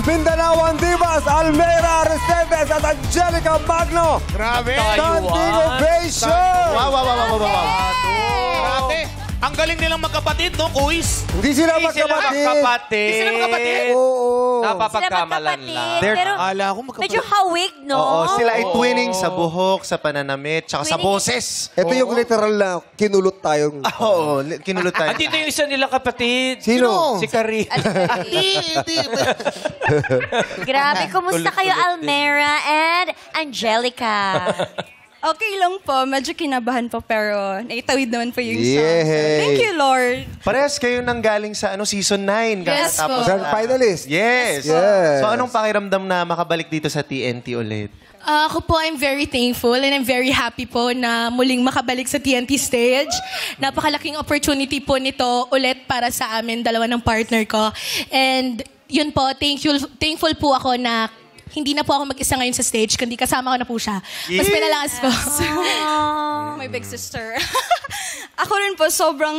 Mindanaoan Divas, Almera Aresteves at Angelica Magno. Grabe. Standing ovation. Wow. Grabe. Ang galing nilang magkapatid, no, Kuis? Hindi sila magkapatid. Hindi sila magkapatid? Oo. Napapagkamalan lang. Pero Akala ko magkapatid. medyo hawig, no? Oo, sila ay twinning sa buhok, sa pananamit, tsaka sa boses. Ito yung literal na kinulot tayong... Oo, kinulot tayo. Andito yung isa nilang kapatid. Sino? Si Karina. Grabe, kumusta kayo, Almera and Angelica? Okay lang po. Medyo kinabahan po pero naitawid naman po yung song. Yay! Thank you, Lord. Parehas kayo nang galing sa season 9. Yes po. Grand finalist. Yes. Yes. So anong pakiramdam na makabalik dito sa TNT ulit? Ako po, I'm very thankful and I'm very happy po na muling makabalik sa TNT stage. Napakalaking opportunity po nito ulit para sa amin, dalawa ng partner ko. And yun po, thankful po ako na hindi na po ako mag-isa ngayon sa stage, kundi kasama ko na po siya. Mas pinalakas po. My big sister. Ako rin po, sobrang,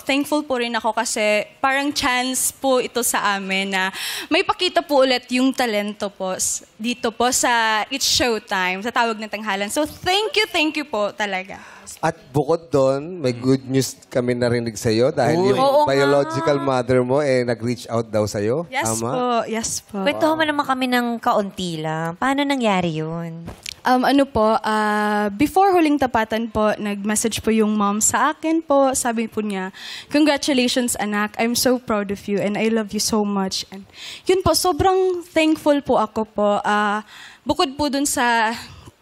thankful po rin ako kasi parang chance po ito sa amin na may pakita po ulit yung talento po dito po sa It's Showtime, sa Tawag ng Tanghalan. So, thank you po talaga. At bukod doon, may good news kami narinig sa'yo dahil yung biological mother mo nag-reach out daw sa'yo. Yes Tama? po, yes po. Kwento mo naman kami ng kaunti lang. Paano nangyari yun? Before Huling Tapatan po, nag-message po yung mom sa akin po. Sabi po niya, congratulations anak, I'm so proud of you and I love you so much. And yun po, sobrang thankful po ako po. Bukod po dun sa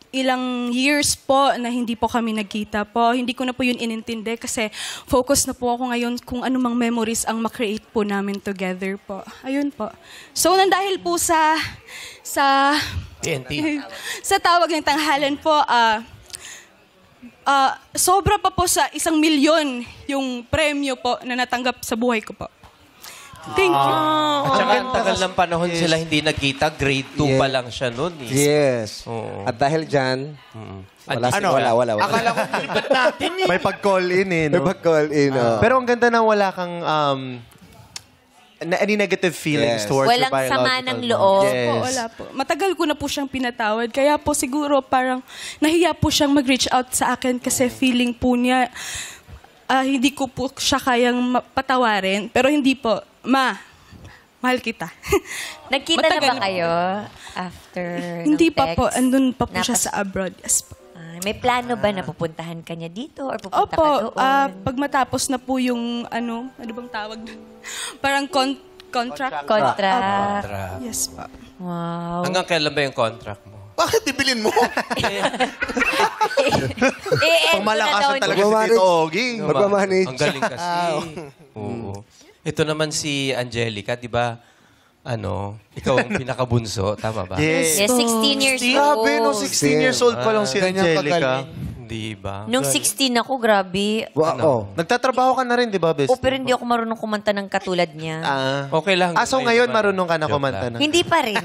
ilang years po na hindi po kami nagkita po. Hindi ko na po yun inintindi kasi focus na po ako ngayon kung anumang memories ang makreate po namin together po. Ayun po. So, nandahil po sa TNT. sa Tawag ng Tanghalan po, sobra pa po sa 1 milyon yung premyo po na natanggap sa buhay ko po. Thank you. At saka ang tagal ng panahon sila hindi nagkita. Grade 2 pa lang siya noon. Yes. Oo. At dahil dyan, wala. Akala ko nilipat natin eh. May pag-call in May pag-call in. Pero ang ganda na wala kang any negative feelings towards Walang your biological sama ng mom. loob. Yes. Po, wala po. Matagal ko na po siyang pinatawad. Kaya po siguro parang nahiya po siyang mag-reach out sa akin kasi feeling po niya hindi ko po siya kayang patawarin. Pero hindi po. Mahal kita. Nagkita Matagal na ba na po. kayo after Hindi ng pa text? po. Andun pa po siya sa abroad. Yes po. May plano ba na pupuntahan ka niya dito or pupunta Opo, ka doon? pag matapos na po yung ano bang tawag? Parang contract. Contract. Yes po. Wow. Hanggang kailan ba yung contract mo? Bakit bibilin mo? Pumalakas na talaga si Magmamanage. Tito Ogie. Magmamanage. Ang galing kasi. Oo. Ito naman si Angelica, di ba? Ikaw ang pinakabunso, tama ba? Yes. Yes, 16 years old. Grabe, no, 16 years old pa lang si Angelica. Di ba? Nung 16 ako, grabe. Wow. Nagtatrabaho ka na rin, di ba, Bes? Pero hindi ako marunong kumanta ng katulad niya. Okay lang. So ngayon marunong ka na kumanta na? Hindi pa rin.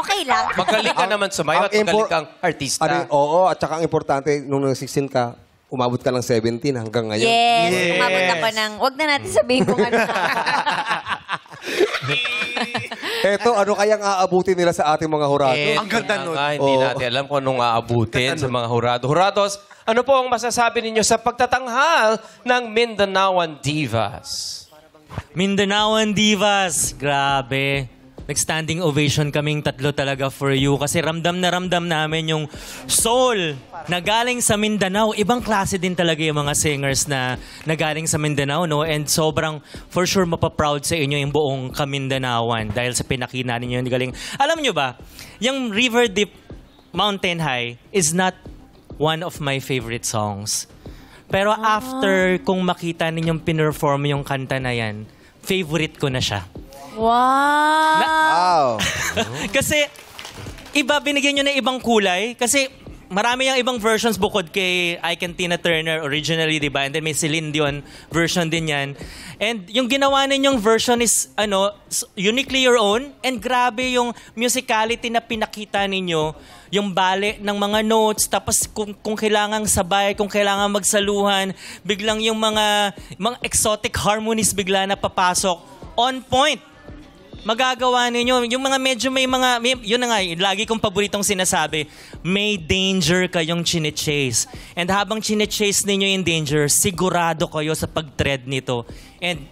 Okay lang. Magaling ka naman sumayaw at magaling kang artista. Oo, at saka ang importante, nung 16 ka, umabot ka ng 17 hanggang ngayon. Yes. Umabot ako ng, wag na natin sabihin kung ano. Eto, ano kayang aabutin nila sa ating mga hurado? Ang ganda nun. Hindi natin alam kung anong aabutin sa mga hurado. Hurados, ano po ang masasabi ninyo sa pagtatanghal ng Mindanaoan Divas? Mindanaoan Divas, grabe. Nag-standing ovation kaming tatlo talaga for you kasi ramdam namin yung soul na galing sa Mindanao. Ibang klase din talaga yung mga singers na nagaling sa Mindanao, no? And sobrang, for sure, mapaproud sa inyo yung buong Kamindanaoan dahil sa pinakita ninyo yung galing. Alam nyo ba, yung River Deep Mountain High is not one of my favorite songs. Pero after kung makita ninyong pinerform yung kanta na yan, favorite ko na siya. Wow! Kasi, iba, binigyan nyo na ibang kulay. Kasi, marami yung ibang versions bukod kay Ike and Tina Turner originally, di ba? And then may Celine Dion version din yan. And yung ginawa ninyong version is, uniquely your own. And grabe yung musicality na pinakita ninyo. Yung bale ng mga notes, tapos kung kailangang sabay, kung kailangang magsaluhan, biglang yung mga exotic harmonies bigla na papasok. On point. magagawa ninyo. Yung mga medyo yun na nga, lagi kong paboritong sinasabi, may danger kayong chine-chase. And habang chine-chase ninyo yung danger, sigurado kayo sa pag-tread nito. And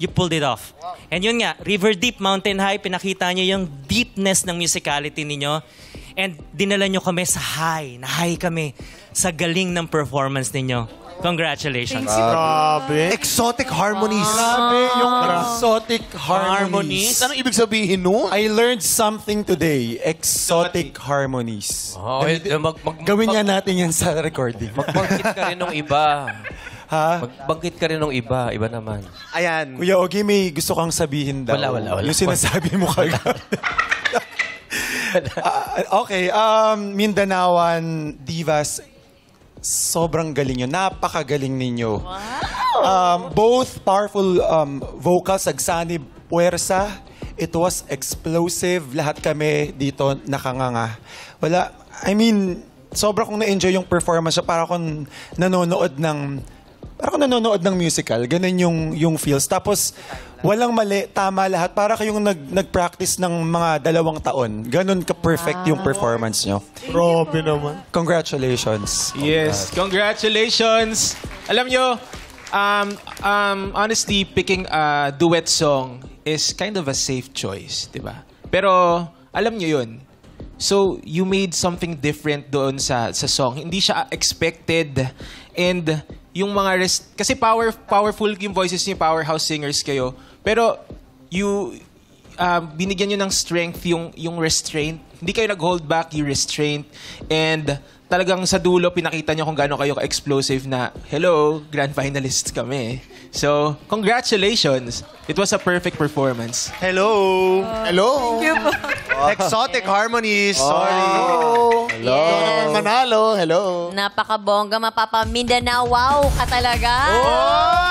you pulled it off. And yun nga, River Deep, Mountain High, pinakita nyo yung deepness ng musicality ninyo. And dinala nyo kami sa high. Na-high kami sa galing ng performance ninyo. Congratulations. Grabe. Exotic harmonies. Grabe yung exotic harmonies. Anong ibig sabihin nun? I learned something today. Exotic harmonies. Oh, Gawin nga natin yan sa recording. Magbangkit ka rin ng iba. Ha? Magbangkit ka rin ng iba. Iba naman. Ayan. Kuya Ogie, may gusto kang sabihin daw. Wala. Yung sinasabi mo kagad. Okay, Mindanaoan Divas, sobrang galing yun. Napakagaling ninyo. Wow! Both powerful vocals, agsanib, puwersa. It was explosive. Lahat kami dito nakanganga. Sobra kong na-enjoy yung performance. Para akong nanonood ng musical. Ganun yung feels. Tapos, walang mali, tama lahat. Para kayong nag-practice ng mga 2 taon. Ganun ka-perfect yung performance nyo. Grabe naman. Congratulations. Yes, congratulations. Alam nyo, honestly, picking a duet song is kind of a safe choice, di ba? Pero, alam nyo yun. So, you made something different doon sa song. Hindi siya expected. And yung mga kasi powerful yung voices niyo, powerhouse singers kayo. Pero binigyan niyo ng strength yung restraint. Hindi kayo nag-hold back, you restraint. And talagang sa dulo pinakita niyo kung gaano kayo ka-explosive na, hello, grand finalists kami. So, congratulations. It was a perfect performance. Hello. Hello. Exotic harmonies. Sorry. Hello. Manalo. Hello. Napakabongga, mapapa Mindanao. Wow ka talaga. Oh!